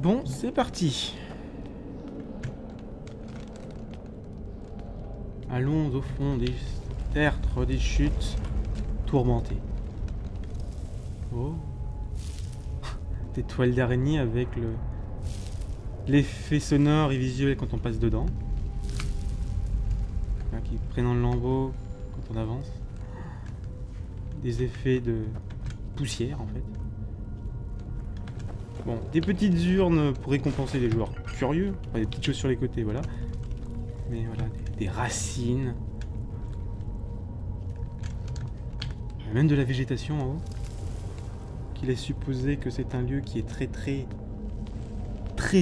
Bon, c'est parti. Allons au fond des tertres des chutes tourmentées. Oh. Des toiles d'araignée avec l'effet sonore et visuel quand on passe dedans. Là, qui prennent dans le lambeau quand on avance. Des effets de poussière en fait. Bon, des petites urnes pour récompenser les joueurs curieux. Enfin, des petites choses sur les côtés, voilà. Mais voilà, des racines. Il y a même de la végétation en haut. Qui laisse supposer que c'est un lieu qui est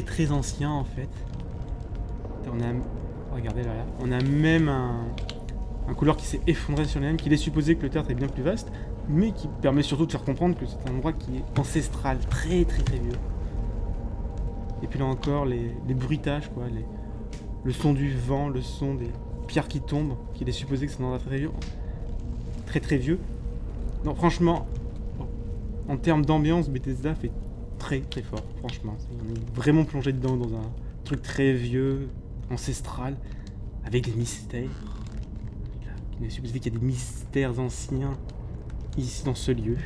très ancien en fait. On a, regardez là, on a même un couloir qui s'est effondré sur lui-même, qui laisse supposer que le tertre est bien plus vaste, mais qui permet surtout de faire comprendre que c'est un endroit qui est ancestral, très vieux. Et puis là encore, les bruitages, quoi, le son du vent, le son des pierres qui tombent, qui laisse supposer que c'est un endroit très vieux. Très vieux. Non, franchement, en termes d'ambiance, Bethesda fait très fort, franchement. On est vraiment plongé dedans dans un truc très vieux, ancestral, avec des mystères. Il est supposé qu'il y a des mystères anciens ici dans ce lieu.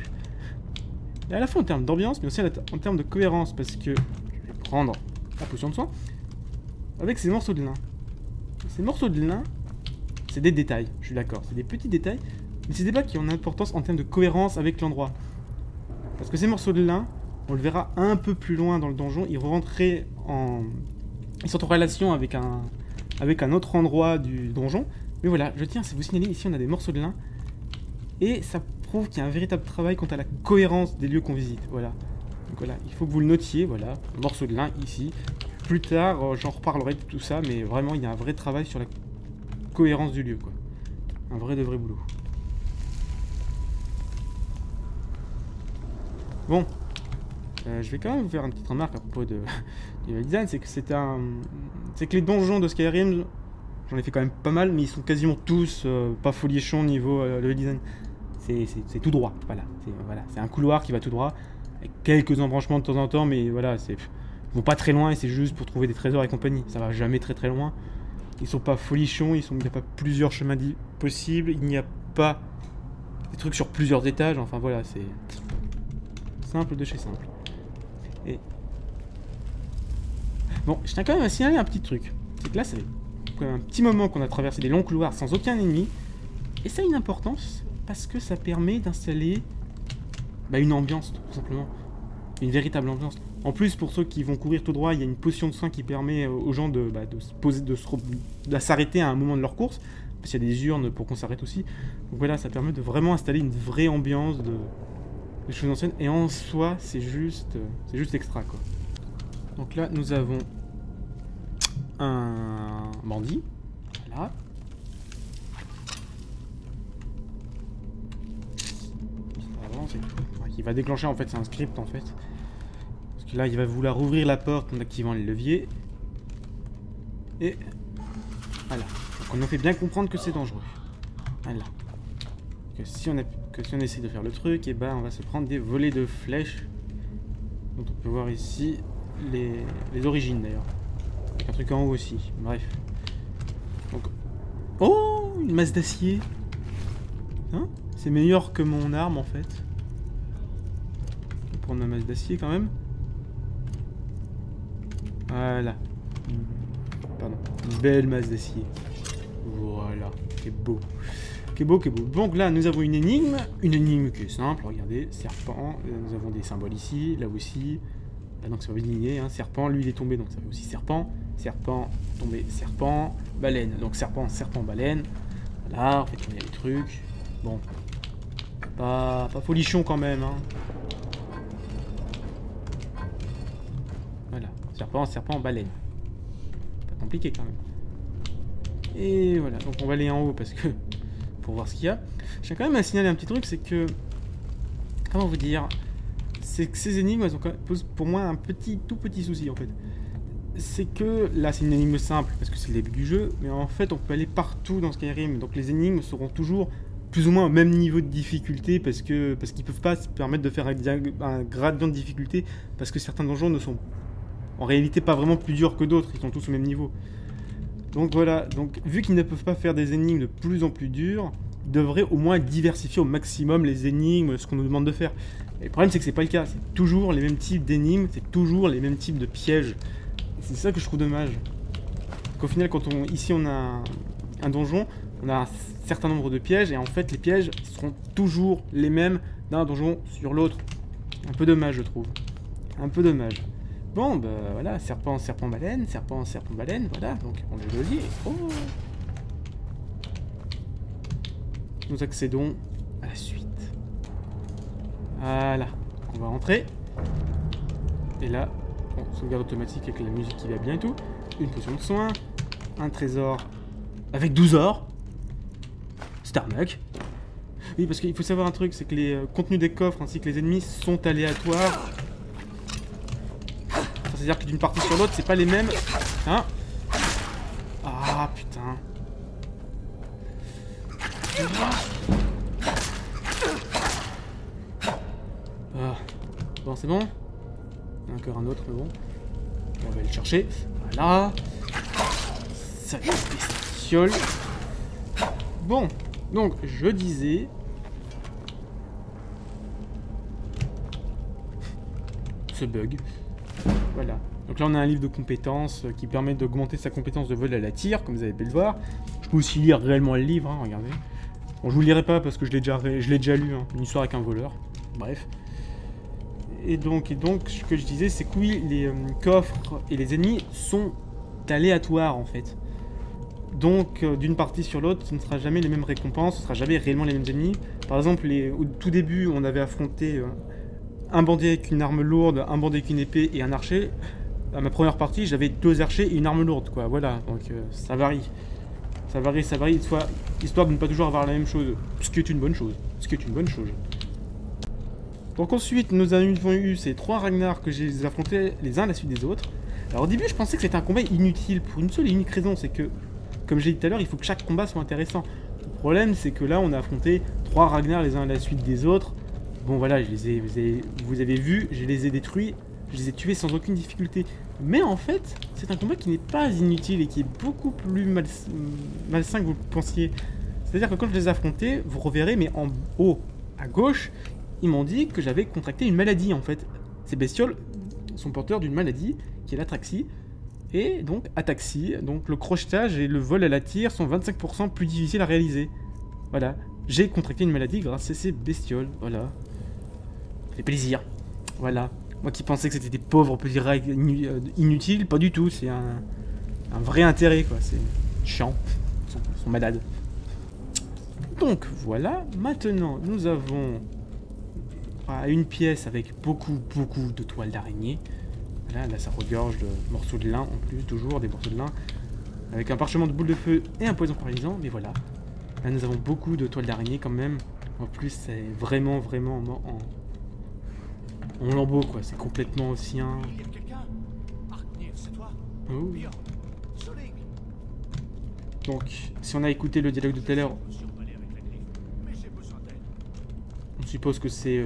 Et à la fois en termes d'ambiance, mais aussi en termes de cohérence, parce que je vais prendre la potion de soin avec ces morceaux de lin. Ces morceaux de lin, c'est des détails, je suis d'accord, c'est des petits détails, mais c'est des détails qui ont une importance en termes de cohérence avec l'endroit. Parce que ces morceaux de lin, on le verra un peu plus loin dans le donjon, ils sont en relation avec un autre endroit du donjon. Mais voilà, je tiens à vous signaler, ici on a des morceaux de lin. Et ça prouve qu'il y a un véritable travail quant à la cohérence des lieux qu'on visite. Voilà. Donc voilà, il faut que vous le notiez, voilà. Morceaux de lin ici. Plus tard, j'en reparlerai de tout ça, mais vraiment, il y a un vrai travail sur la cohérence du lieu, quoi. Un vrai boulot. Bon. Je vais quand même vous faire une petite remarque à propos du design, c'est que les donjons de Skyrim, j'en ai fait quand même pas mal, mais ils sont quasiment tous pas folichons niveau level design. C'est tout droit, voilà. C'est un couloir qui va tout droit, avec quelques embranchements de temps en temps, mais voilà, ils vont pas très loin et c'est juste pour trouver des trésors et compagnie. Ça va jamais très loin. Ils sont pas folichons, il n'y a pas plusieurs chemins possibles, il n'y a pas des trucs sur plusieurs étages, enfin voilà, c'est simple de chez simple. Et bon, je tiens quand même à signaler un petit truc. C'est que là, ça fait quand même un petit moment qu'on a traversé des longs couloirs sans aucun ennemi. Et ça a une importance parce que ça permet d'installer une ambiance, tout simplement. Une véritable ambiance. En plus, pour ceux qui vont courir tout droit, il y a une potion de soin qui permet aux gens de se poser, de s'arrêter à un moment de leur course. Parce qu'il y a des urnes pour qu'on s'arrête aussi. Donc voilà, ça permet de vraiment installer une vraie ambiance de choses anciennes. Et en soi, c'est juste extra, quoi. Donc là, nous avons un bandit. Voilà. Qui va déclencher, en fait, c'est un script, en fait. Parce que là, il va vouloir ouvrir la porte en activant les leviers. Et voilà. Donc on nous fait bien comprendre que c'est dangereux. Voilà. Que si on essaie de faire le truc, et on va se prendre des volées de flèches. Donc on peut voir ici les origines d'ailleurs. Avec un truc en haut aussi. Bref. Donc. Oh, une masse d'acier. Hein? C'est meilleur que mon arme en fait. Je vais prendre ma masse d'acier quand même. Voilà. Pardon. Une belle masse d'acier. Voilà. C'est beau. Qui est beau. Donc là, nous avons une énigme qui est simple, regardez, serpent, nous avons des symboles ici, là aussi, là donc ça veut ligner, hein, serpent, lui il est tombé, donc ça veut aussi serpent, tombé, serpent, baleine, donc serpent, baleine, voilà, en fait il y a les trucs, bon, pas folichon quand même, hein. Voilà, serpent, baleine, pas compliqué quand même. Et voilà, donc on va aller en haut parce que pour voir ce qu'il y a. Je tiens quand même à signaler un petit truc, c'est que comment vous dire, c'est que ces énigmes elles posent pour moi un tout petit souci en fait. C'est que là c'est une énigme simple parce que c'est le début du jeu, mais en fait on peut aller partout dans Skyrim, donc les énigmes seront toujours plus ou moins au même niveau de difficulté parce qu'ils peuvent pas se permettre de faire un gradient de difficulté parce que certains donjons ne sont en réalité pas vraiment plus durs que d'autres, ils sont tous au même niveau. Donc voilà, donc vu qu'ils ne peuvent pas faire des énigmes de plus en plus dures, ils devraient au moins diversifier au maximum les énigmes, ce qu'on nous demande de faire. Et le problème c'est que c'est pas le cas, c'est toujours les mêmes types d'énigmes, c'est toujours les mêmes types de pièges. C'est ça que je trouve dommage. Qu'au final, ici on a un donjon, on a un certain nombre de pièges, et en fait les pièges seront toujours les mêmes d'un donjon sur l'autre. Un peu dommage, je trouve. Un peu dommage. Bon, bah voilà, serpent, serpent, baleine, serpent, serpent, baleine, voilà, donc on est joli. Oh. Nous accédons à la suite. Voilà, on va rentrer. Et là, bon, sauvegarde automatique avec la musique qui va bien et tout. Une potion de soin, un trésor avec 12 or. C'est arnaque. Oui, parce qu'il faut savoir un truc, c'est que les contenus des coffres ainsi que les ennemis sont aléatoires. C'est-à-dire que d'une partie sur l'autre, c'est pas les mêmes. Hein? Ah, putain. Ah. Bon, c'est bon? Il y en a encore un autre, mais bon. On va aller le chercher. Voilà. Sale bestiole. Bon, donc, je disais... ce bug. Voilà. Donc là, on a un livre de compétences qui permet d'augmenter sa compétence de vol à la tire, comme vous avez pu le voir. Je peux aussi lire réellement le livre, hein, regardez. Bon, je vous le lirai pas parce que je l'ai déjà lu, hein, une histoire avec un voleur. Bref. Et donc, ce que je disais, c'est que oui, les coffres et les ennemis sont aléatoires, en fait. Donc, d'une partie sur l'autre, ce ne sera jamais les mêmes récompenses, ce ne sera jamais réellement les mêmes ennemis. Par exemple, au tout début, on avait affronté un bandit avec une arme lourde, un bandit avec une épée et un archer. À ma première partie, j'avais 2 archers et une arme lourde, quoi. Voilà, donc ça varie. Ça varie, histoire de ne pas toujours avoir la même chose. Ce qui est une bonne chose. Ce qui est une bonne chose. Donc ensuite, nous avons eu ces 3 Ragnar que j'ai affrontés les uns à la suite des autres. Alors au début, je pensais que c'était un combat inutile pour une seule et unique raison, c'est que, comme j'ai dit tout à l'heure, il faut que chaque combat soit intéressant. Le problème, c'est que là, on a affronté 3 Ragnar les uns à la suite des autres. Bon voilà, vous avez vu, je les ai détruits, je les ai tués sans aucune difficulté. Mais en fait, c'est un combat qui n'est pas inutile et qui est beaucoup plus malsain que vous le pensiez. C'est-à-dire que quand je les ai affrontés, vous reverrez, mais en haut à gauche, ils m'ont dit que j'avais contracté une maladie en fait. Ces bestioles sont porteurs d'une maladie qui est l'ataxie. Et donc, ataxie, donc le crochetage et le vol à la tire sont 25% plus difficiles à réaliser. Voilà, j'ai contracté une maladie grâce à ces bestioles, voilà. Ça fait plaisir, voilà. Moi qui pensais que c'était des pauvres petits règles inutiles, pas du tout, c'est un vrai intérêt quoi, c'est chiant, ils sont malades. Donc voilà, maintenant nous avons une pièce avec beaucoup de toiles d'araignée. Voilà, là ça regorge de morceaux de lin en plus, toujours des morceaux de lin. Avec un parchemin de boule de feu et un poison paralysant, mais voilà. Là nous avons beaucoup de toiles d'araignée quand même. En plus c'est vraiment en lambeaux quoi, c'est complètement ancien. Oh. Donc si on a écouté le dialogue de tout à l'heure, on suppose que c'est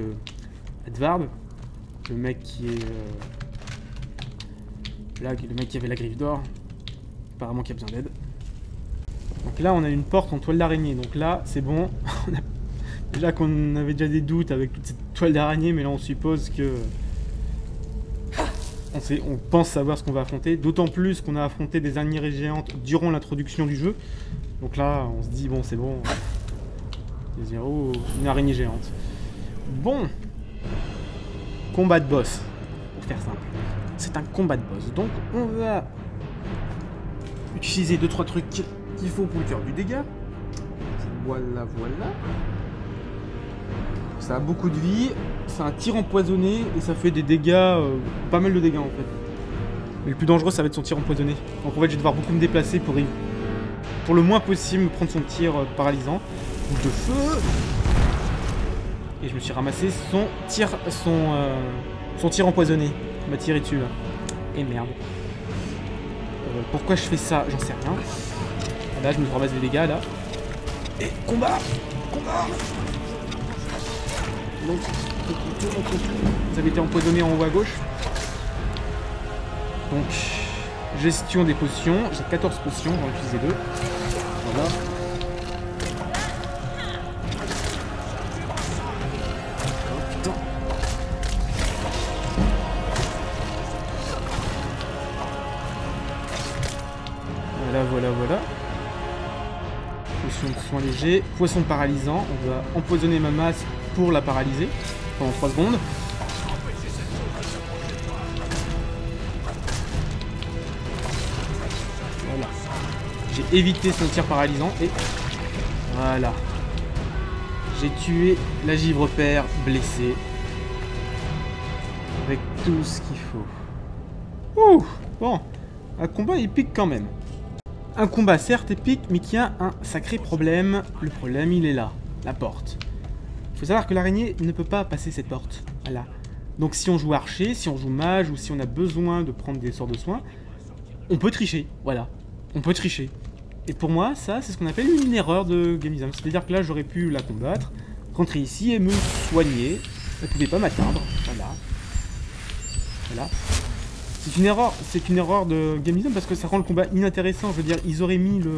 Edvard, le mec qui est là, le mec qui avait la griffe d'or, apparemment qui a besoin d'aide. Donc là on a une porte en toile d'araignée, donc là c'est bon. Déjà qu'on avait déjà des doutes avec toute cette toile d'araignée, mais là on suppose que on pense savoir ce qu'on va affronter, d'autant plus qu'on a affronté des araignées géantes durant l'introduction du jeu. Donc là on se dit bon c'est bon, une araignée géante. Bon, combat de boss, pour faire simple. C'est un combat de boss, donc on va utiliser 2-3 trucs qu'il faut pour faire du dégât. Voilà. Ça a beaucoup de vie, c'est un tir empoisonné et ça fait des dégâts, pas mal de dégâts en fait. Mais le plus dangereux ça va être son tir empoisonné. Donc en fait je vais devoir beaucoup me déplacer pour le moins possible prendre son tir paralysant. Bouche de feu. Et je me suis ramassé son tir empoisonné. Il m'a tiré dessus là. Et merde. Pourquoi je fais ça? J'en sais rien. Là je me ramasse des dégâts là. Et combat. Donc, vous avez été empoisonné en haut à gauche. Donc, gestion des potions. J'ai 14 potions, j'en ai utilisé 2. Voilà. Voilà. Potion de soins légers. Poisson paralysant. On va empoisonner ma masse pour la paralyser pendant 3 secondes. Voilà. J'ai évité son tir paralysant et voilà. J'ai tué la givre-père blessée. Avec tout ce qu'il faut. Ouh. Bon. Un combat épique quand même. Un combat certes épique, mais qui a un sacré problème. Le problème, il est là. La porte. Il faut savoir que l'araignée ne peut pas passer cette porte. Voilà. Donc si on joue archer, si on joue mage, ou si on a besoin de prendre des sorts de soins, on peut tricher. Voilà. On peut tricher. Et pour moi, ça, c'est ce qu'on appelle une erreur de game design. C'est-à-dire que là, j'aurais pu la combattre, rentrer ici et me soigner. Elle ne pouvait pas m'atteindre. Voilà. Voilà. C'est une erreur de game design parce que ça rend le combat inintéressant. Je veux dire, ils auraient mis le...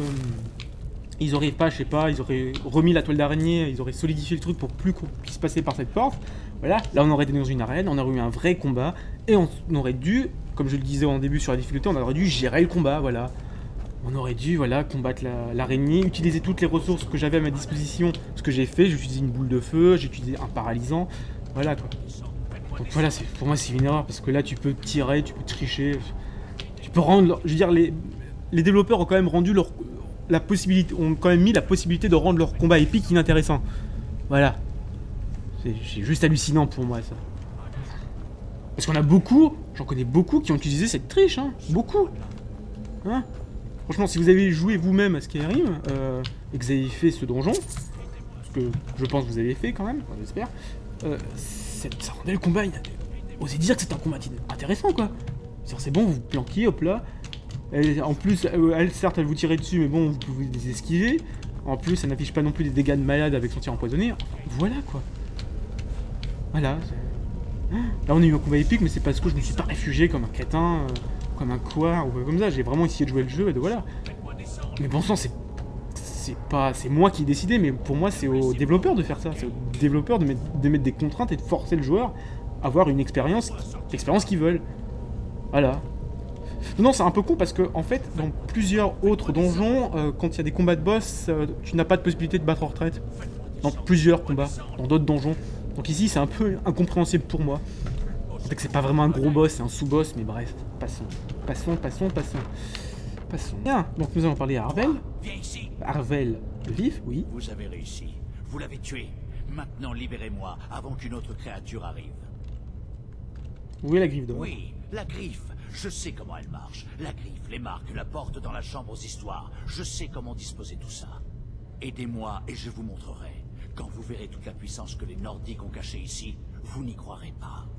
Ils auraient pas, je sais pas, ils auraient remis la toile d'araignée, ils auraient solidifié le truc pour plus qu'on puisse passer par cette porte. Voilà, là on aurait été dans une arène, on aurait eu un vrai combat, et on aurait dû, comme je le disais en début sur la difficulté, on aurait dû gérer le combat, voilà. On aurait dû, voilà, combattre l'araignée, utiliser toutes les ressources que j'avais à ma disposition, ce que j'ai fait, j'ai utilisé une boule de feu, j'ai utilisé un paralysant, voilà quoi. Donc voilà, pour moi c'est une erreur, parce que là tu peux tirer, tu peux tricher, tu peux rendre, je veux dire, les développeurs ont quand même rendu ont quand même mis la possibilité de rendre leur combat épique inintéressant. Voilà. C'est juste hallucinant pour moi ça. Parce qu'on a beaucoup, j'en connais beaucoup qui ont utilisé cette triche, hein. Beaucoup. Hein. Franchement, si vous avez joué vous-même à Skyrim, et que vous avez fait ce donjon, ce que je pense que vous avez fait quand même, enfin, j'espère, ça rendait le combat osez dire que c'est un combat intéressant quoi. C'est bon, vous planquez, hop là. En plus, elle, certes, elle vous tirait dessus, mais bon, vous pouvez les esquiver. En plus, elle n'affiche pas non plus des dégâts de malade avec son tir empoisonné. Enfin, voilà, quoi. Voilà. Là, on a eu un combat épique, mais c'est parce que je me suis pas réfugié comme un crétin, comme un quoi, ou comme ça. J'ai vraiment essayé de jouer le jeu, et de voilà. Mais bon sang, c'est moi qui ai décidé, mais pour moi, c'est aux développeurs de faire ça. C'est aux développeurs de mettre des contraintes et de forcer le joueur à avoir une l'expérience qu'ils veulent. Voilà. Non, c'est un peu con parce que, en fait, dans plusieurs autres donjons, quand il y a des combats de boss, tu n'as pas de possibilité de battre en retraite. Dans plusieurs combats, dans d'autres donjons. Donc ici, c'est un peu incompréhensible pour moi. C'est que c'est pas vraiment un gros boss, c'est un sous-boss, mais bref, passons. Bien, donc nous allons parler à Arvel. Viens ici. Arvel, le vif, oui. Vous avez réussi. Vous l'avez tué. Maintenant, libérez-moi avant qu'une autre créature arrive. Où est la griffe d'or? Oui, la griffe. Je sais comment elle marche. La griffe, les marques, la porte dans la chambre aux histoires. Je sais comment disposer tout ça. Aidez-moi et je vous montrerai. Quand vous verrez toute la puissance que les Nordiques ont cachée ici, vous n'y croirez pas.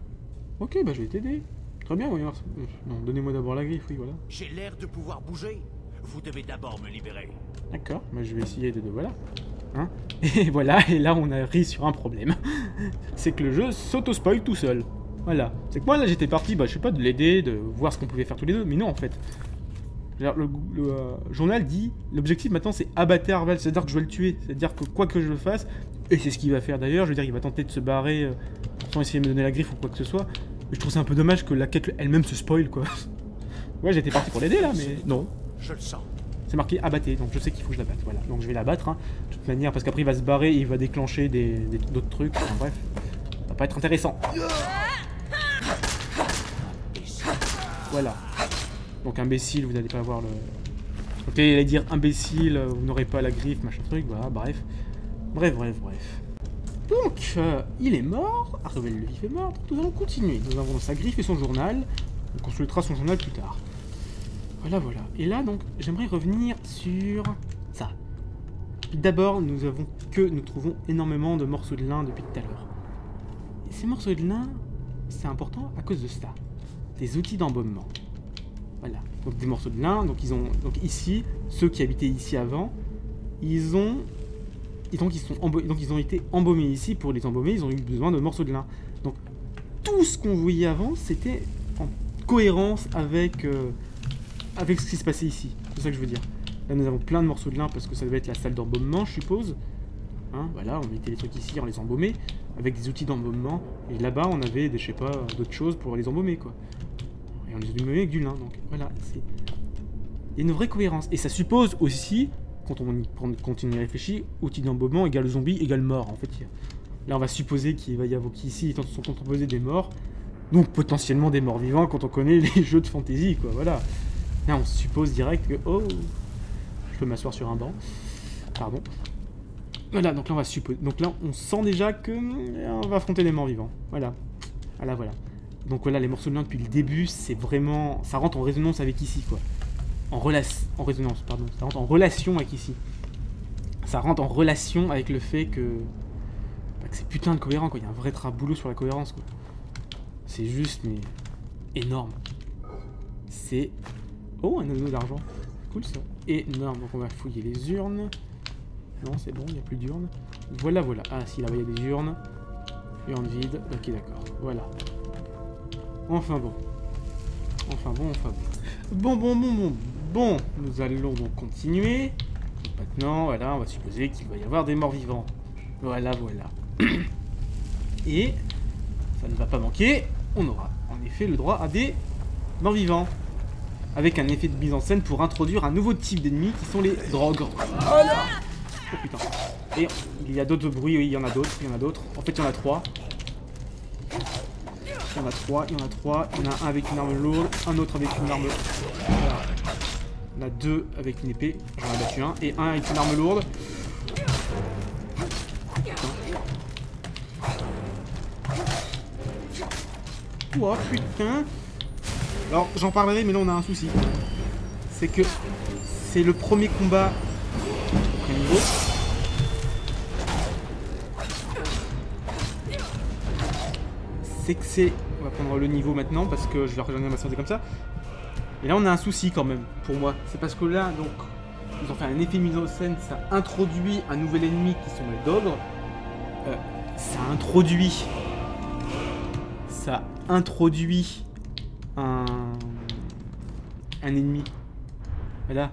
Ok, bah je vais t'aider. Très bien, oui. Non, donnez-moi d'abord la griffe, oui, voilà. J'ai l'air de pouvoir bouger. Vous devez d'abord me libérer. D'accord, bah je vais essayer de voilà. Hein, et voilà, et là on a ri sur un problème. C'est que le jeu s'auto-spoil tout seul. Voilà. C'est que moi là j'étais parti, bah je sais pas, de l'aider, de voir ce qu'on pouvait faire tous les deux, mais non en fait. Le journal dit, l'objectif maintenant c'est abattre Arvel, c'est-à-dire que je vais le tuer, c'est-à-dire que quoi que je fasse, et c'est ce qu'il va faire d'ailleurs, je veux dire il va tenter de se barrer sans essayer de me donner la griffe ou quoi que ce soit, mais je trouve ça un peu dommage que la quête elle-même se spoil quoi. Ouais j'étais parti pour l'aider là, mais non. Je le sens. C'est marqué abattre, donc je sais qu'il faut que je l'abatte, voilà. Donc je vais l'abattre, hein, de toute manière, parce qu'après il va se barrer et il va déclencher d'autres trucs, enfin bref, ça va pas être intéressant. Voilà. Donc imbécile, vous n'allez pas avoir le... Ok, il allait dire imbécile, vous n'aurez pas la griffe, machin truc, voilà, bref. Bref. Donc, il est mort, Arvel le vif est mort, donc nous allons continuer. Nous avons sa griffe et son journal, on consultera son journal plus tard. Voilà. Et là, donc, j'aimerais revenir sur ça. D'abord, nous trouvons énormément de morceaux de lin depuis tout à l'heure. Et ces morceaux de lin, c'est important à cause de ça. Des outils d'embaumement. Voilà. Donc des morceaux de lin. Donc ici, ceux qui habitaient ici avant, ils ont été embaumés ici. Pour les embaumer, ils ont eu besoin de morceaux de lin. Donc tout ce qu'on voyait avant, c'était en cohérence avec, avec ce qui se passait ici. C'est ça que je veux dire. Là, nous avons plein de morceaux de lin parce que ça devait être la salle d'embaumement, je suppose. Hein, voilà, on mettait les trucs ici, on les embaumait avec des outils d'embaumement. Et là-bas, on avait, je sais pas, d'autres choses pour les embaumer, quoi. Et on les embaumait avec du lin, donc voilà. Il y a une vraie cohérence. Et ça suppose aussi, quand on y réfléchit, outils d'embaumement égale zombie égale mort. En fait, là, on va supposer qu'il va y avoir qu'ici sont composés des morts. Donc potentiellement des morts vivants quand on connaît les jeux de fantasy, quoi, voilà. Là, on suppose direct que... Oh, je peux m'asseoir sur un banc. Pardon. Voilà, donc là, on va supposer... Donc là, on sent déjà que... on va affronter des morts vivants. Voilà. Voilà, voilà. Donc voilà, les morceaux de lin depuis le début, c'est vraiment... Ça rentre en résonance avec ici, quoi. En résonance, pardon. Ça rentre en relation avec ici. Ça rentre en relation avec le fait que... Bah, que c'est putain de cohérent, quoi. Il y a un vrai boulot sur la cohérence, quoi. C'est juste, mais... énorme. C'est... Oh, un anneau d'argent. Cool, ça. Énorme. Donc on va fouiller les urnes. Non, c'est bon, il n'y a plus d'urnes. Voilà, voilà. Ah, si, là-bas, il y a des urnes. Urnes vides. Ok, d'accord. Voilà. Enfin bon. Enfin bon, enfin bon. Bon, nous allons donc continuer. Maintenant, voilà, on va supposer qu'il va y avoir des morts vivants. Voilà, voilà. Et ça ne va pas manquer. On aura en effet le droit à des morts vivants. Avec un effet de mise en scène pour introduire un nouveau type d'ennemis qui sont les drogues. Voilà. Oh putain. Et il y a d'autres bruits, oui, il y en a d'autres, En fait, il y en a 3. Il y en a 3. Il y en a un avec une arme lourde, un autre avec une arme... Voilà. Il y en a 2 avec une épée, j'en ai battu un, et un avec une arme lourde. Oh putain. Alors j'en parlerai, mais là on a un souci. C'est que c'est le premier combat au premier niveau. C'est que c'est... On va prendre le niveau maintenant parce que je vais rejoindre ma santé comme ça. Et là on a un souci quand même pour moi. C'est parce que là donc ils ont fait un effet mise en scène, ça introduit un nouvel ennemi qui sont les dogres. Ça introduit un ennemi. Voilà.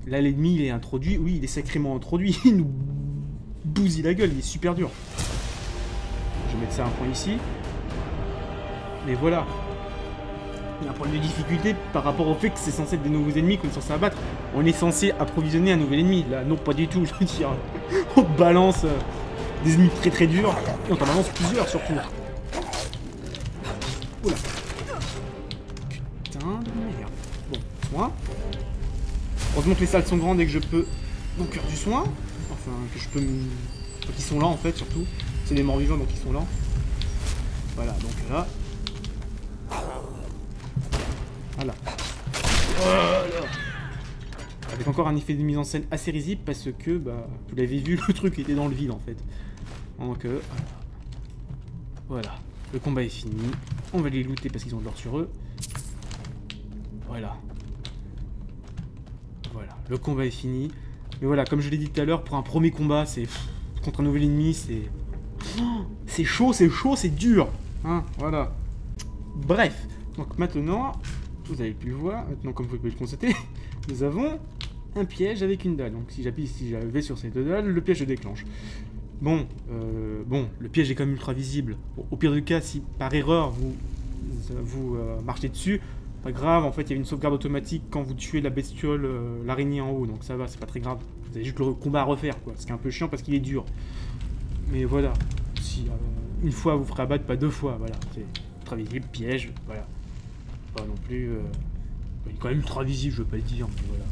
Là l'ennemi il est introduit, oui il est sacrément introduit, il nous bousille la gueule, il est super dur. Je vais mettre ça un point ici. Mais voilà. Il y a un problème de difficulté par rapport au fait que c'est censé être des nouveaux ennemis qu'on est censé abattre. On est censé approvisionner un nouvel ennemi. Là, non, pas du tout, je veux dire. On balance des ennemis très très durs. Et on t'en balance plusieurs surtout. Oula. Putain de merde. Bon, soin. Heureusement que les salles sont grandes et que je peux... Donc, faire du soin. Enfin, que je peux... Donc, ils sont là en fait, surtout. C'est des morts vivants, donc ils sont là. Voilà, donc là... Voilà. Voilà. Avec encore un effet de mise en scène assez risible parce que, bah, vous l'avez vu, le truc était dans le vide en fait. Donc, voilà. Le combat est fini. On va les looter parce qu'ils ont de l'or sur eux. Voilà. Voilà. Le combat est fini. Mais voilà, comme je l'ai dit tout à l'heure, pour un premier combat, c'est... Contre un nouvel ennemi, c'est... C'est chaud, c'est dur. Hein, voilà. Bref. Donc maintenant... Vous avez pu le voir, maintenant comme vous pouvez le constater, nous avons un piège avec une dalle. Donc si j'avais sur ces 2 dalles, le piège se déclenche. Bon, le piège est quand même ultra visible. Au pire du cas, si par erreur vous marchez dessus, pas grave, en fait il y a une sauvegarde automatique quand vous tuez la bestiole, l'araignée en haut, donc ça va, c'est pas très grave. Vous avez juste le combat à refaire, quoi, ce qui est un peu chiant parce qu'il est dur. Mais voilà, si une fois vous ferez abattre, pas 2 fois, voilà, c'est ultra visible, piège, voilà. Pas non plus... il est quand même ultra visible, je veux pas le dire, mais voilà.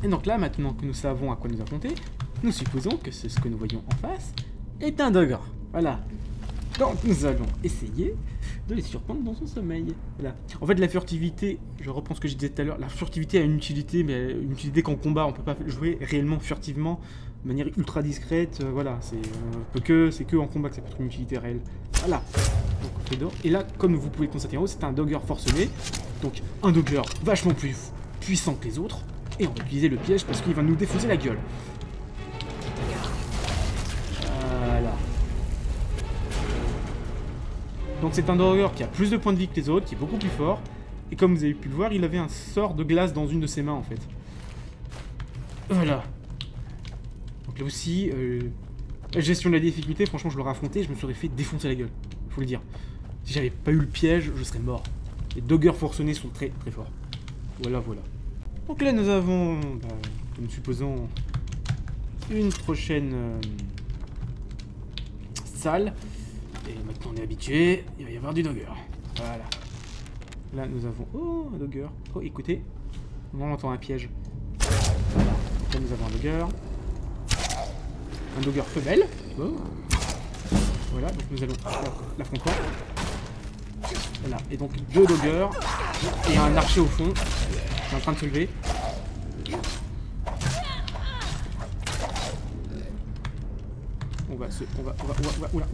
Et donc là, maintenant que nous savons à quoi nous affronter, nous supposons que ce que nous voyons en face est un dogre. Voilà. Donc nous allons essayer de les surprendre dans son sommeil. Voilà. En fait, la furtivité, je reprends ce que je disais tout à l'heure, la furtivité a une utilité, mais une utilité qu'en combat, on peut pas jouer réellement furtivement, de manière ultra discrète, voilà. C'est que en combat que ça peut être une utilité réelle. Voilà. Donc, et là, comme vous pouvez le constater en haut, c'est un dogger forcené. Donc un dogger vachement plus puissant que les autres. Et on va utiliser le piège parce qu'il va nous défausser la gueule. Voilà. Donc c'est un Dogger qui a plus de points de vie que les autres, qui est beaucoup plus fort. Et comme vous avez pu le voir, il avait un sort de glace dans une de ses mains en fait. Voilà. Donc là aussi, la gestion de la difficulté, franchement je l'aurais affronté, je me serais fait défoncer la gueule. Faut le dire. Si j'avais pas eu le piège, je serais mort. Les Doggers forcenés sont très très forts. Voilà, voilà. Donc là nous avons, comme supposons, une prochaine salle. Et maintenant on est habitué, il va y avoir du Dogger. Voilà. Là nous avons... Oh, un Dogger. Oh, écoutez. On entend un piège. Voilà. Donc là nous avons un Dogger. Un Dogger femelle. Oh. Voilà, donc nous allons faire l'affrontement. Voilà, et donc 2 Doggers. Et un archer au fond. Qui est en train de se lever. Oula.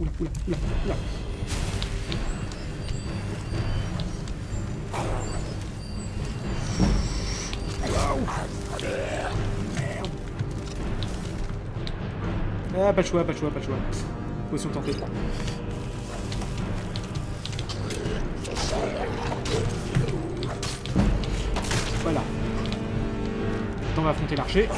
Ah, pas le choix. Potion tentée. Voilà. On va affronter l'archer.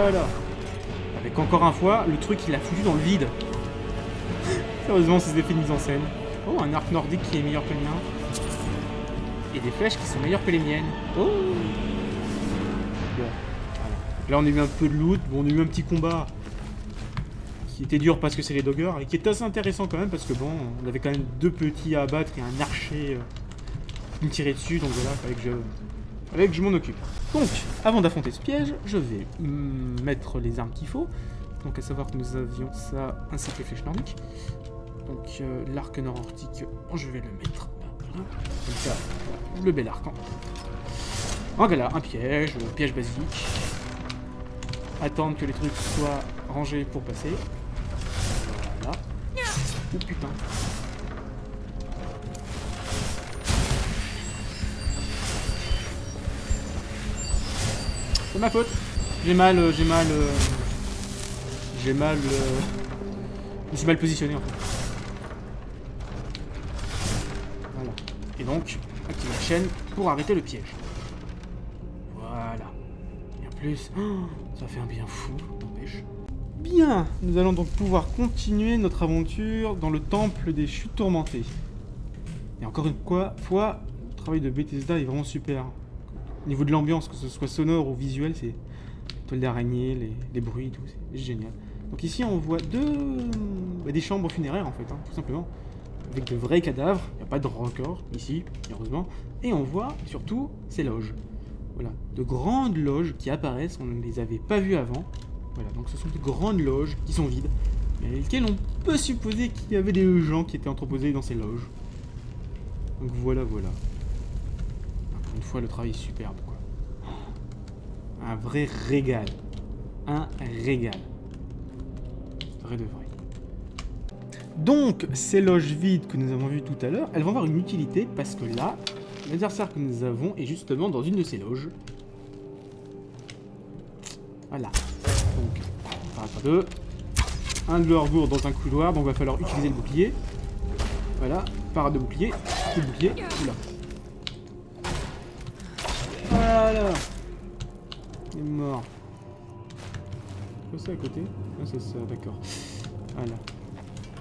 Voilà. Avec encore une fois, le truc il a foutu dans le vide. Sérieusement, ces effets de mise en scène. Oh, un arc nordique qui est meilleur que le mien. Et des flèches qui sont meilleures que les miennes. Oh. Bon, voilà. Là on a eu un peu de loot. Bon, on a eu un petit combat qui était dur parce que c'est les Doggers et qui est assez intéressant quand même parce que bon, on avait quand même 2 petits à abattre et un archer qui me tirait dessus. Donc voilà, fallait que je m'en occupe. Donc, avant d'affronter ce piège, je vais mettre les armes qu'il faut. Donc à savoir que nous avions ça ainsi que les flèches nordiques. Donc l'arc nordique, je vais le mettre. Voilà. Comme ça, voilà, le bel arc. Voilà, un piège basique. Attendre que les trucs soient rangés pour passer. Voilà. Oh putain. C'est ma faute. Je me suis mal positionné en fait. Voilà. Et donc, activer la chaîne pour arrêter le piège. Voilà. Et en plus, ça fait un bien fou, n'empêche. Bien, nous allons donc pouvoir continuer notre aventure dans le temple des chutes tourmentées. Et encore une fois, le travail de Bethesda est vraiment super. Au niveau de l'ambiance, que ce soit sonore ou visuel, c'est toile d'araignée, les bruits et tout, c'est génial. Donc ici on voit des chambres funéraires en fait, tout simplement. Avec de vrais cadavres, il n'y a pas de record ici, heureusement. Et on voit surtout ces loges. Voilà, de grandes loges qui apparaissent, on ne les avait pas vues avant. Voilà, donc ce sont de grandes loges qui sont vides, mais avec lesquelles on peut supposer qu'il y avait des gens qui étaient entreposés dans ces loges. Donc voilà. Encore une fois, le travail est superbe, quoi. Un vrai régal. Un régal. Vrai de vrai. Donc, ces loges vides que nous avons vues tout à l'heure, elles vont avoir une utilité parce que là, l'adversaire que nous avons est justement dans une de ces loges. Voilà. Donc, on va faire 2. Un de leurs gourds dans un couloir, donc il va falloir utiliser le bouclier. Voilà, parade de bouclier, coup de bouclier, oula. Voilà. Il est mort. C'est quoi ça à côté? Ah, c'est ça, d'accord. Voilà.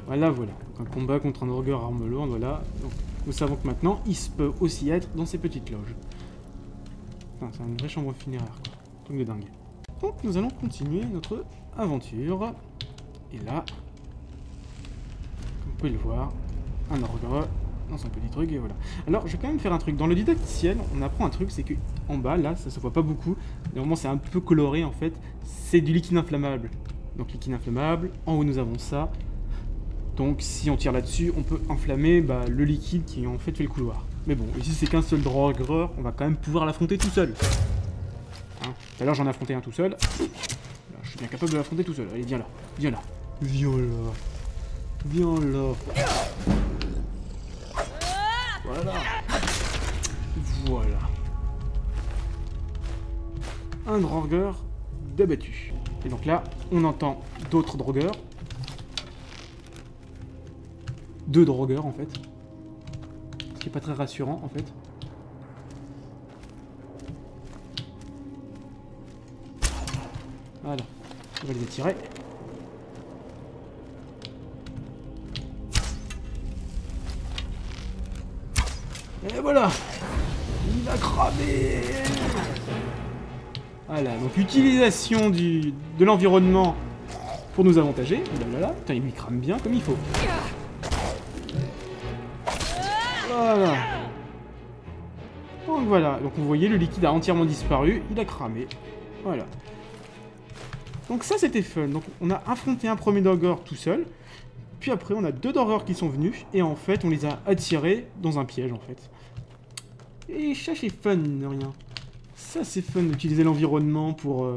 Voilà. Donc, un combat contre un Dogger arme lourde, voilà. Donc, nous savons que maintenant, il se peut aussi être dans ces petites loges. Enfin, c'est une vraie chambre funéraire, quoi. Truc de dingue. Donc, nous allons continuer notre aventure. Et là, comme vous pouvez le voir, un Dogger dans un petit truc, et voilà. Alors, je vais quand même faire un truc. Dans le didacticiel, on apprend un truc, c'est que en bas, là, ça se voit pas beaucoup. Normalement, c'est un peu coloré, en fait. C'est du liquide inflammable. Donc, liquide inflammable. En haut, nous avons ça. Donc, si on tire là-dessus, on peut enflammer le liquide qui, en fait le couloir. Mais bon, ici, c'est qu'un seul Dogger. On va quand même pouvoir l'affronter tout seul. Tout à l'heure, j'en ai affronté un tout seul. Là, je suis bien capable de l'affronter tout seul. Allez, viens là. Viens là. Viens là. Viens là. Voilà. Voilà. un drogueur d'abattu. Et donc là, on entend d'autres drogueurs. 2 drogueurs en fait. Ce qui est pas très rassurant en fait. Voilà, on va les attirer. Et voilà, il a cramé. Voilà, donc utilisation de l'environnement pour nous avantager. Voilà, putain, il lui crame bien comme il faut. Voilà. Donc voilà, donc vous voyez, le liquide a entièrement disparu, il a cramé. Voilà. Donc ça c'était fun. Donc on a affronté un premier Dogger tout seul. Puis après on a 2 Doggers qui sont venus. Et en fait on les a attirés dans un piège en fait. Et ça c'est fun de rien. Ça c'est fun d'utiliser l'environnement pour...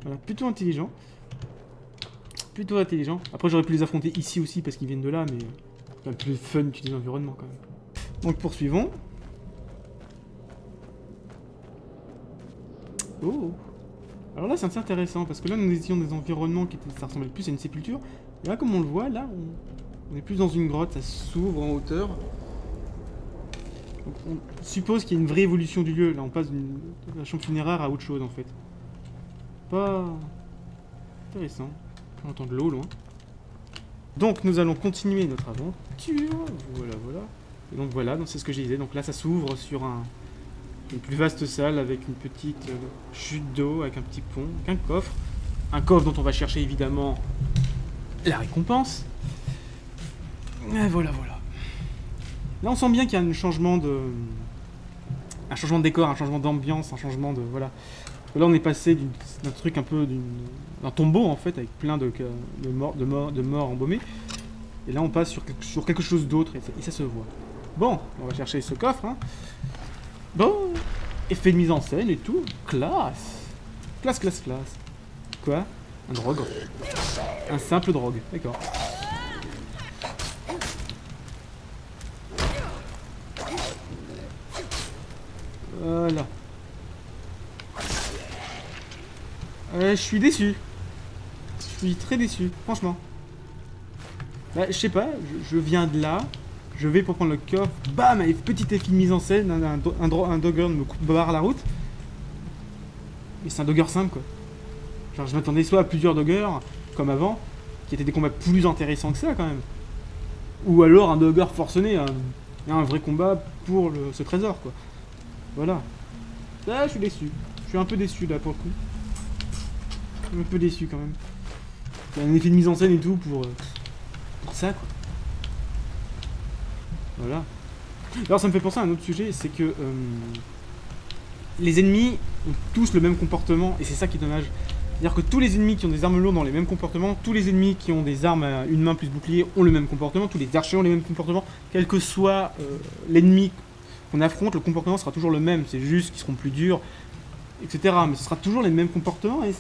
Voilà, plutôt intelligent. Plutôt intelligent. Après j'aurais pu les affronter ici aussi parce qu'ils viennent de là. Mais c'est quand même plus fun d'utiliser l'environnement quand même. Donc poursuivons. Oh. Alors là c'est assez intéressant parce que là nous étions dans des environnements qui étaient, ça ressemblait plus à une sépulture. Et là comme on le voit, là on est plus dans une grotte, ça s'ouvre en hauteur. Donc, on suppose qu'il y a une vraie évolution du lieu. Là on passe de la chambre funéraire à autre chose en fait. Pas intéressant. On entend de l'eau loin. Donc nous allons continuer notre aventure. Voilà, voilà. Et donc voilà, c'est ce que je disais. Donc là ça s'ouvre sur une plus vaste salle avec une petite chute d'eau, avec un petit pont, avec un coffre. Un coffre dont on va chercher évidemment la récompense. Et voilà, voilà. Là on sent bien qu'il y a un changement de décor, un changement d'ambiance, un changement de... Voilà. Là on est passé d'un truc un peu d'un tombeau en fait, avec plein de morts embaumés. Et là on passe sur quelque chose d'autre et ça se voit. Bon, on va chercher ce coffre, hein. Bon, effet de mise en scène et tout, classe. Classe, classe, classe. Quoi? Un drogue? Un simple drogue, d'accord. Voilà. Je suis déçu. Je suis très déçu, franchement. Bah, je sais pas, je viens de là. Je vais pour prendre le coffre, bam, avec petit effet de mise en scène, un Dogger me barre la route. Et c'est un Dogger simple quoi. Genre je m'attendais soit à plusieurs Doggers, comme avant, qui étaient des combats plus intéressants que ça quand même. Ou alors un Dogger forcené, un vrai combat pour ce trésor quoi. Voilà. Là je suis déçu. Je suis un peu déçu là pour le coup. Un peu déçu quand même. Il y a un effet de mise en scène et tout pour ça quoi. Voilà. Alors ça me fait penser à un autre sujet, c'est que les ennemis ont tous le même comportement, et c'est ça qui est dommage. C'est-à-dire que tous les ennemis qui ont des armes lourdes ont les mêmes comportements, tous les ennemis qui ont des armes à une main plus bouclier ont le même comportement, tous les archers ont les mêmes comportements, quel que soit l'ennemi qu'on affronte, le comportement sera toujours le même, c'est juste qu'ils seront plus durs, etc. Mais ce sera toujours les mêmes comportements, et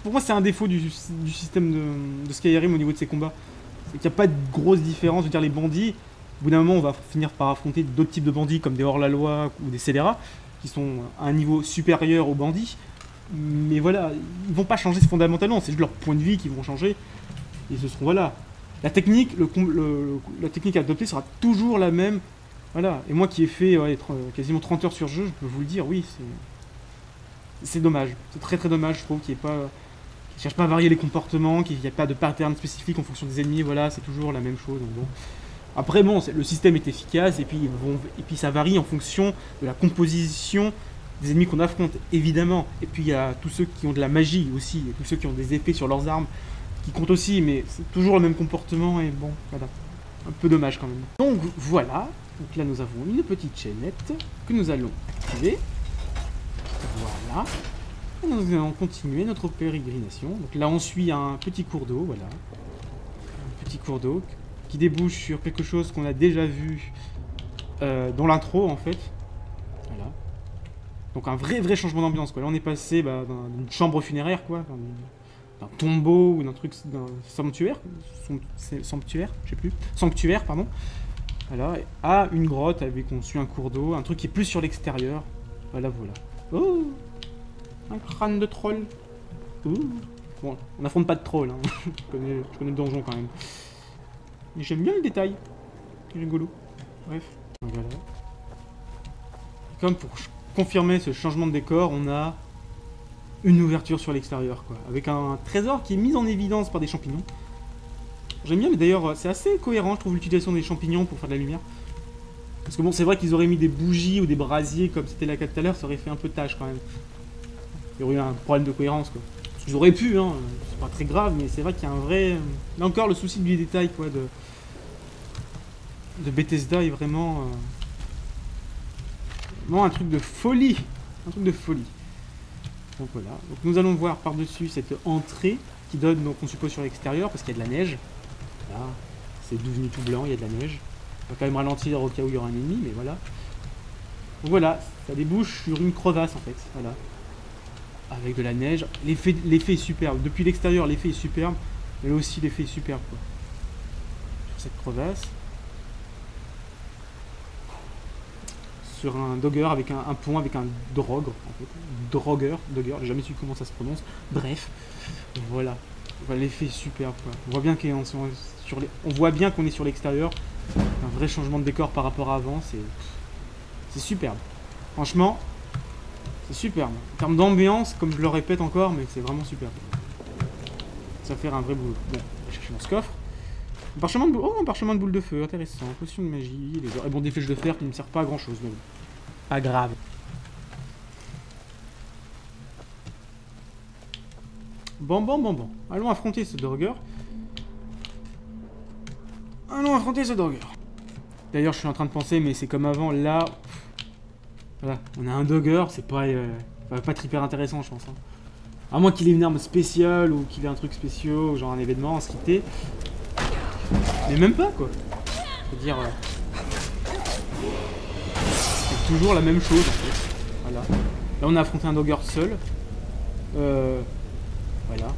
pour moi c'est un défaut du système de Skyrim au niveau de ces combats. C'est qu'il n'y a pas de grosse différence, je veux dire les bandits, au bout d'un moment on va finir par affronter d'autres types de bandits comme des hors-la-loi ou des scélérats, qui sont à un niveau supérieur aux bandits, mais voilà, ils vont pas changer fondamentalement, c'est juste leur point de vie qui vont changer, et ce seront, voilà, la technique, la technique adoptée sera toujours la même, voilà, et moi qui ai fait quasiment 30 heures sur jeu, je peux vous le dire, oui, c'est dommage, c'est très très dommage, je trouve, qu'il n'y ait pas... Qu'ils cherchent pas à varier les comportements, qu'il n'y a pas de pattern spécifique en fonction des ennemis, voilà, c'est toujours la même chose, donc bon. Après bon, le système est efficace et puis ça varie en fonction de la composition des ennemis qu'on affronte, évidemment. Et puis il y a tous ceux qui ont de la magie aussi, et tous ceux qui ont des effets sur leurs armes qui comptent aussi, mais c'est toujours le même comportement et bon, voilà. Un peu dommage quand même. Donc voilà, donc là nous avons une petite chaînette que nous allons activer. Voilà. Et nous allons continuer notre pérégrination. Donc là on suit un petit cours d'eau, voilà. Un petit cours d'eau qui débouche sur quelque chose qu'on a déjà vu dans l'intro en fait. Voilà. Donc un vrai changement d'ambiance quoi. Là on est passé d'une chambre funéraire quoi, d'un tombeau ou d'un truc, d'un sanctuaire, je sais plus, sanctuaire pardon. Voilà, à une grotte avec on suit un cours d'eau, un truc qui est plus sur l'extérieur. Voilà voilà. Oh, Un crâne de troll. Ouh. Bon, on n'affronte pas de troll, hein. je connais le donjon quand même. Mais j'aime bien le détail. C'est rigolo. Bref. Voilà. Comme pour confirmer ce changement de décor, on a une ouverture sur l'extérieur, quoi. Avec un trésor qui est mis en évidence par des champignons. J'aime bien, mais d'ailleurs, c'est assez cohérent, je trouve, l'utilisation des champignons pour faire de la lumière. Parce que bon, c'est vrai qu'ils auraient mis des bougies ou des brasiers comme c'était le cas tout à l'heure, ça aurait fait un peu tâche quand même. Il y aurait eu un problème de cohérence, quoi. Ils auraient pu, hein, c'est pas très grave, mais c'est vrai qu'il y a un vrai... Là encore, le souci du détail, quoi, de Bethesda est vraiment... vraiment un truc de folie. Un truc de folie. Donc voilà. Donc nous allons voir par-dessus cette entrée qui donne, donc on suppose, sur l'extérieur, parce qu'il y a de la neige. Là, c'est devenu tout blanc, il y a de la neige. On va quand même ralentir au cas où il y aura un ennemi, mais voilà. Donc voilà, ça débouche sur une crevasse, en fait. Voilà. Avec de la neige. L'effet est superbe. Depuis l'extérieur, l'effet est superbe. Mais là aussi, l'effet est superbe, quoi. Sur cette crevasse. Sur un dogger avec un pont avec un drogre, en fait. Dogger, j'ai jamais su comment ça se prononce. Bref, voilà. Voilà, l'effet est superbe, quoi. On voit bien qu'on on voit bien qu'on est sur l'extérieur. Un vrai changement de décor par rapport à avant, c'est superbe. Franchement, c'est superbe. En termes d'ambiance, comme je le répète encore, mais c'est vraiment superbe. Ça va faire un vrai boulot. Bon, on va chercher dans ce coffre. Un parchemin de boule. Oh, un parchemin de boule de feu, intéressant. Potion de magie, et bon, des flèches de fer qui ne me servent pas à grand chose, mais bon. Pas grave. Bon. Allons affronter ce Dogger. D'ailleurs, je suis en train de penser, mais c'est comme avant, là... Voilà, on a un Dogger, c'est pas hyper intéressant, je pense. Hein. À moins qu'il ait une arme spéciale, ou qu'il ait un truc spécial, genre un événement, un scripté. Mais même pas, quoi. C'est-à-dire... c'est toujours la même chose, en fait. Voilà. Là, on a affronté un Dogger seul. Voilà.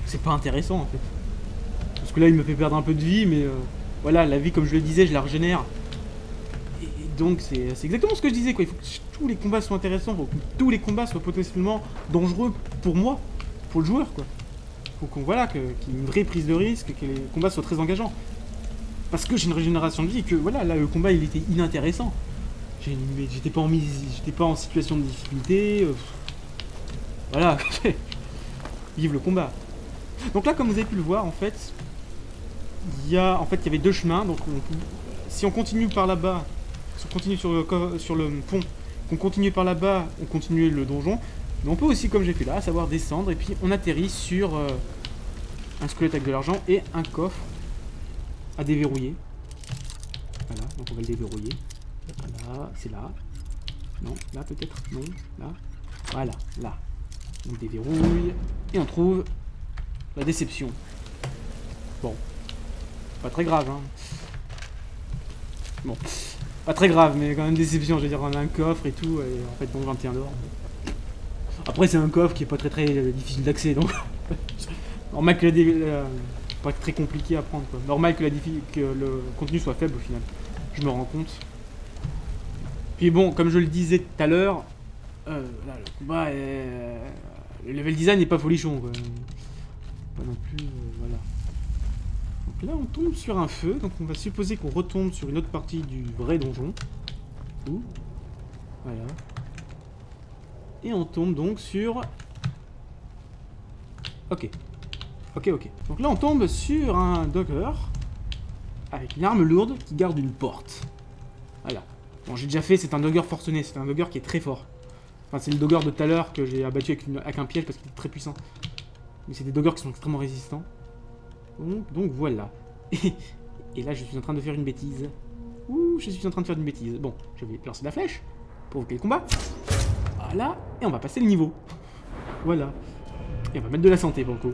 C'est pas intéressant, en fait. Parce que là, il me fait perdre un peu de vie, mais... voilà, la vie, comme je le disais, je la régénère. Et donc, c'est exactement ce que je disais, quoi. Il faut que tous les combats soient intéressants, il faut que tous les combats soient potentiellement dangereux pour moi, pour le joueur, quoi. Faut qu'il y ait une vraie prise de risque, que les combats soient très engageants. Parce que j'ai une régénération de vie, et que voilà, là, le combat, il était inintéressant. J'étais pas en situation de difficulté. Voilà. Vive le combat. Donc là, comme vous avez pu le voir, en fait, il y avait deux chemins. Donc, si on continue par là-bas, si on continue sur le pont, qu'on continue par là-bas, on continue le donjon. Mais on peut aussi, comme j'ai fait là, savoir descendre et puis on atterrit sur un squelette avec de l'argent et un coffre à déverrouiller. Voilà, donc on va le déverrouiller. Voilà, c'est là. Non, là peut-être. Non, là. Voilà, là. On déverrouille et on trouve la déception. Bon, pas très grave, hein. Bon, pas très grave, mais quand même déception. Je veux dire, on a un coffre et tout, et en fait, bon, 21 d'or. Après, c'est un coffre qui est pas très difficile d'accès, donc normal que pas très compliqué à prendre, quoi. Normal que le contenu soit faible au final. Je me rends compte. Puis bon, comme je le disais tout à l'heure, là, le combat est... le level design n'est pas folichon, quoi. Pas non plus, voilà. Donc là, on tombe sur un feu, donc on va supposer qu'on retombe sur une autre partie du vrai donjon. Ouh. Voilà. Et on tombe donc sur... Ok. Donc là, on tombe sur un Dogger avec une arme lourde qui garde une porte. Voilà. Bon, j'ai déjà fait, c'est un Dogger forcené, c'est un Dogger qui est très fort. Enfin, c'est le Dogger de tout à l'heure que j'ai abattu avec un piège parce qu'il est très puissant. Mais c'est des Doggers qui sont extrêmement résistants. Donc voilà. Et là, je suis en train de faire une bêtise. Ouh, je suis en train de faire une bêtise. Bon, je vais lancer la flèche pour provoquer le combat. Voilà, et on va passer le niveau. Voilà. Et on va mettre de la santé pour le coup.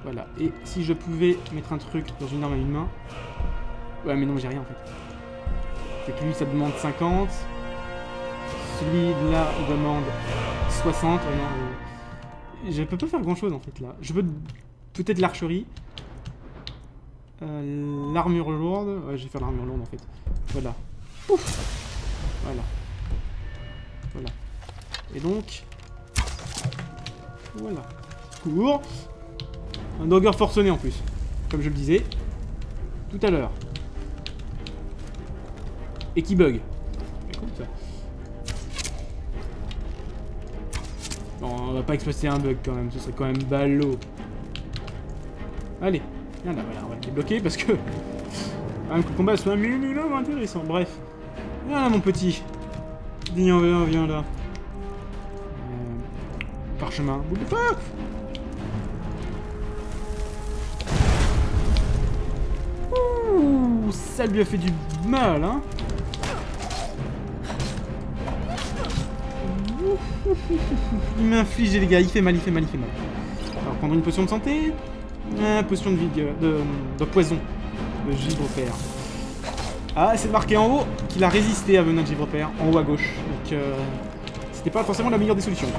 Voilà, et si je pouvais mettre un truc dans une arme à une main... Ouais, mais non, j'ai rien en fait. Fait que lui, ça demande 50. Celui-là, il demande 60. Ouais, non, je peux pas faire grand-chose en fait là. Je peux peut-être l'archerie. L'armure lourde. Ouais, je vais faire l'armure lourde en fait. Voilà. Ouf. Voilà. Et donc... Voilà. Cours. Un dogger forcené en plus. Comme je le disais. Tout à l'heure. Et qui bug. Écoute ça. Bon, on va pas exploiter un bug quand même. Ce serait quand même ballot. Allez. Viens là, voilà. On va le débloquer parce que... Un coup de combat soit un minimum intéressant. Bref. Viens là, mon petit. Viens là. Parchemin. Bouge pas. Ouh, ça lui a fait du mal, hein. Il m'a infligé, les gars. Il fait mal. Alors, prendre une potion de santé. Potion de vigueur, de poison. De givre-père. Ah, c'est marqué en haut qu'il a résisté à venin de givre-père. En haut à gauche. Donc, c'était pas forcément la meilleure des solutions.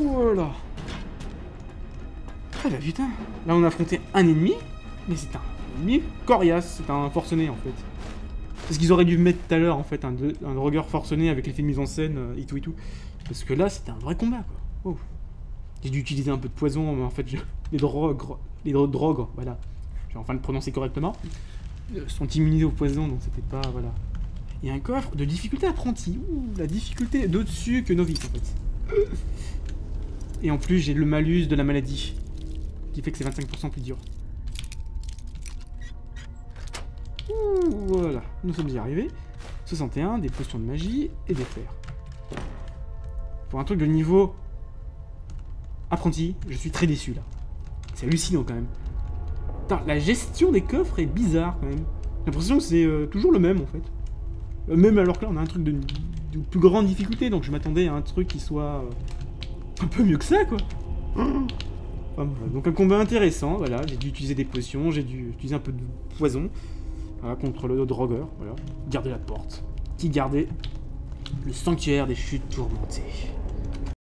Voilà. Ah bah putain. Là, on a affronté un ennemi. Mais c'est un ennemi coriace. C'est un forcené, en fait. C'est ce qu'ils auraient dû mettre tout à l'heure, en fait. Un drogueur forcené avec l'effet de mise en scène, et tout. Parce que là, c'était un vrai combat, quoi. Oh. J'ai dû utiliser un peu de poison, mais en fait, les drogues, voilà. Je vais enfin le prononcer correctement. Sont immunisés au poison, donc c'était pas, voilà. Il y a un coffre de difficulté apprenti. Ouh, la difficulté est d'au-dessus que novice, en fait. Et en plus, j'ai le malus de la maladie, qui fait que c'est 25% plus dur. Ouh, voilà, nous sommes y arrivés. 61, des potions de magie et des fers. Pour un truc de niveau apprenti, je suis très déçu là. C'est hallucinant quand même. Putain, la gestion des coffres est bizarre quand même. J'ai l'impression que c'est toujours le même en fait. Même alors que là on a un truc de plus grande difficulté, donc je m'attendais à un truc qui soit un peu mieux que ça quoi. Enfin, voilà. Donc un combat intéressant, voilà. J'ai dû utiliser des potions, j'ai dû utiliser un peu de poison. Voilà, contre le drogueur, voilà. Garder la porte. Qui gardait le sanctuaire des chutes tourmentées.